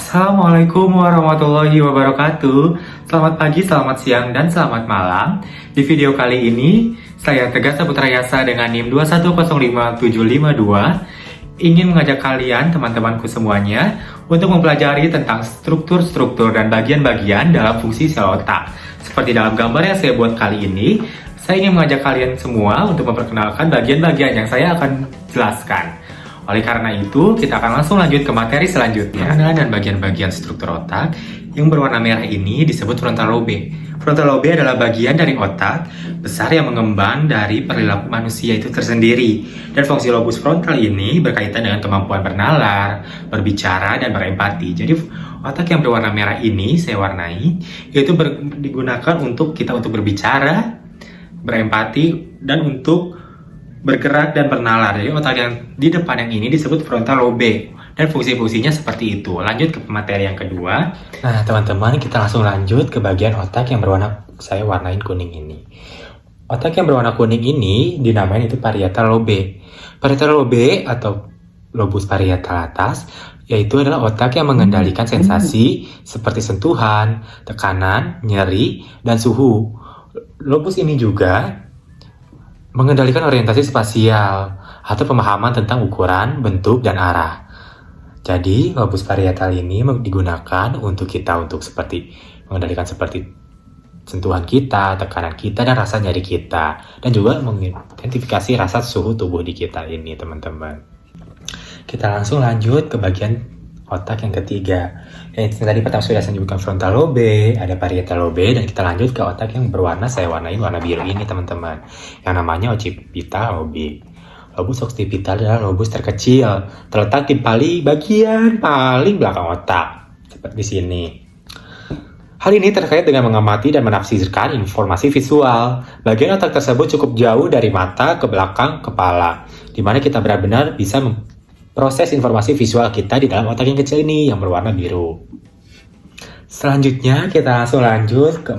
Assalamualaikum warahmatullahi wabarakatuh. Selamat pagi, selamat siang, dan selamat malam. Di video kali ini, saya Tegar Saputra Yasa dengan NIM 2105752 ingin mengajak kalian, teman-temanku semuanya, untuk mempelajari tentang struktur-struktur dan bagian-bagian dalam fungsi sel otak. Seperti dalam gambar yang saya buat kali ini, saya ingin mengajak kalian semua untuk memperkenalkan bagian-bagian yang saya akan jelaskan. Oleh karena itu, kita akan langsung lanjut ke materi selanjutnya. Pengenalan dan bagian-bagian struktur otak yang berwarna merah ini disebut frontal lobe. Frontal lobe adalah bagian dari otak besar yang mengembang dari perilaku manusia itu tersendiri. Dan fungsi lobus frontal ini berkaitan dengan kemampuan bernalar, berbicara, dan berempati. Jadi, otak yang berwarna merah ini saya warnai, yaitu digunakan untuk berbicara, berempati, dan untuk bergerak dan bernalar. Jadi otak yang di depan yang ini disebut frontal lobe dan fungsi-fungsinya seperti itu. Lanjut ke materi yang kedua. Nah teman-teman, kita langsung lanjut ke bagian otak yang berwarna, saya warnain kuning ini. Otak yang berwarna kuning ini dinamain itu parietal lobe. Parietal lobe atau lobus parietal atas yaitu adalah otak yang mengendalikan sensasi seperti sentuhan, tekanan, nyeri, dan suhu. Lobus ini juga mengendalikan orientasi spasial atau pemahaman tentang ukuran, bentuk, dan arah. Jadi, lobus parietal ini digunakan untuk seperti mengendalikan seperti sentuhan kita, tekanan kita, dan rasa nyeri kita, dan juga mengidentifikasi rasa suhu tubuh di kita ini, teman-teman. Kita langsung lanjut ke bagian otak yang ketiga. Tadi pertama sudah saya sebutkan frontal lobe, ada parietal lobe, dan kita lanjut ke otak yang berwarna, saya warnain warna biru ini teman-teman, yang namanya occipital lobe. Lobus occipital adalah lobus terkecil, terletak di bagian paling belakang otak, seperti di sini. Hal ini terkait dengan mengamati dan menafsirkan informasi visual. Bagian otak tersebut cukup jauh dari mata ke belakang kepala, di mana kita benar-benar bisa proses informasi visual kita di dalam otak yang kecil ini yang berwarna biru. Selanjutnya kita langsung lanjut ke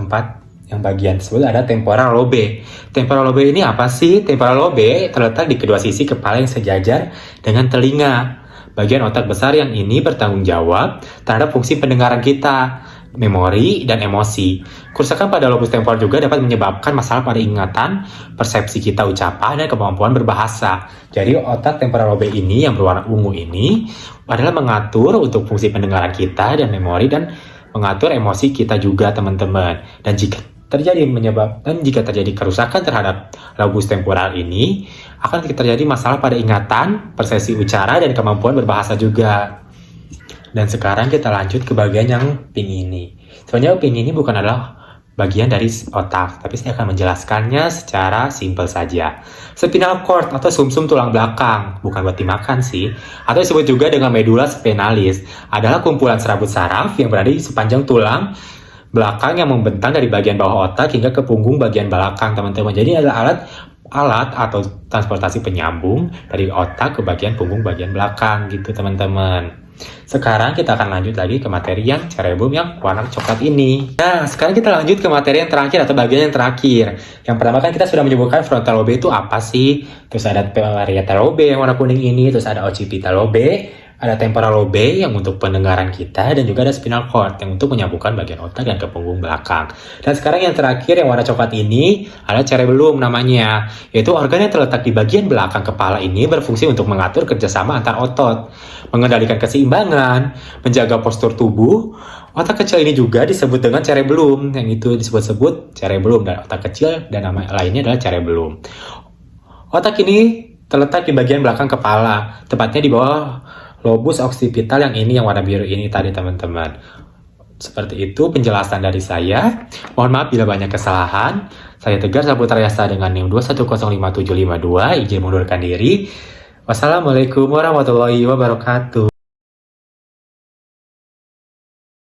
yang bagian tersebut ada temporal lobe. Temporal lobe ini apa sih? Temporal lobe terletak di kedua sisi kepala yang sejajar dengan telinga. Bagian otak besar yang ini bertanggung jawab terhadap fungsi pendengaran kita, memori, dan emosi. Kerusakan pada lobus temporal juga dapat menyebabkan masalah pada ingatan, persepsi kita ucapan, dan kemampuan berbahasa. Jadi otak temporal lobe ini yang berwarna ungu ini adalah mengatur untuk fungsi pendengaran kita dan memori, dan mengatur emosi kita juga, teman-teman. Dan jika terjadi kerusakan terhadap lobus temporal ini, akan terjadi masalah pada ingatan, persepsi ucara, dan kemampuan berbahasa juga. Dan sekarang kita lanjut ke bagian yang pink ini. Sebenarnya pink ini bukan adalah bagian dari otak, tapi saya akan menjelaskannya secara simpel saja. Spinal cord atau sumsum tulang belakang, bukan buat dimakan sih, atau disebut juga dengan medulla spinalis, adalah kumpulan serabut saraf yang berada di sepanjang tulang belakang yang membentang dari bagian bawah otak hingga ke punggung bagian belakang, teman-teman. Jadi adalah alat atau transportasi penyambung dari otak ke bagian punggung bagian belakang gitu, teman-teman. Sekarang kita akan lanjut lagi ke materi yang cerebrum yang warna coklat ini. Nah, sekarang kita lanjut ke materi yang terakhir atau bagian yang terakhir. Yang pertama kan kita sudah menyebutkan frontal lobe itu apa sih? Terus ada parietal lobe yang warna kuning ini, terus ada occipital lobe, ada temporal lobe yang untuk pendengaran kita, dan juga ada spinal cord yang untuk menyambungkan bagian otak dan ke punggung belakang. Dan sekarang yang terakhir yang warna coklat ini adalah cerebellum namanya, yaitu organ yang terletak di bagian belakang kepala ini berfungsi untuk mengatur kerjasama antar otot, mengendalikan keseimbangan, menjaga postur tubuh. Otak kecil ini juga disebut dengan cerebellum, yang itu disebut-sebut cerebellum, dan otak kecil dan nama lainnya adalah cerebellum. Otak ini terletak di bagian belakang kepala, tepatnya di bawah lobus occipital yang ini yang warna biru ini tadi, teman-teman. Seperti itu penjelasan dari saya. Mohon maaf bila banyak kesalahan. Saya Tegar Saputra Yasa dengan NIM 2105752 izin mundurkan diri. Wassalamualaikum warahmatullahi wabarakatuh.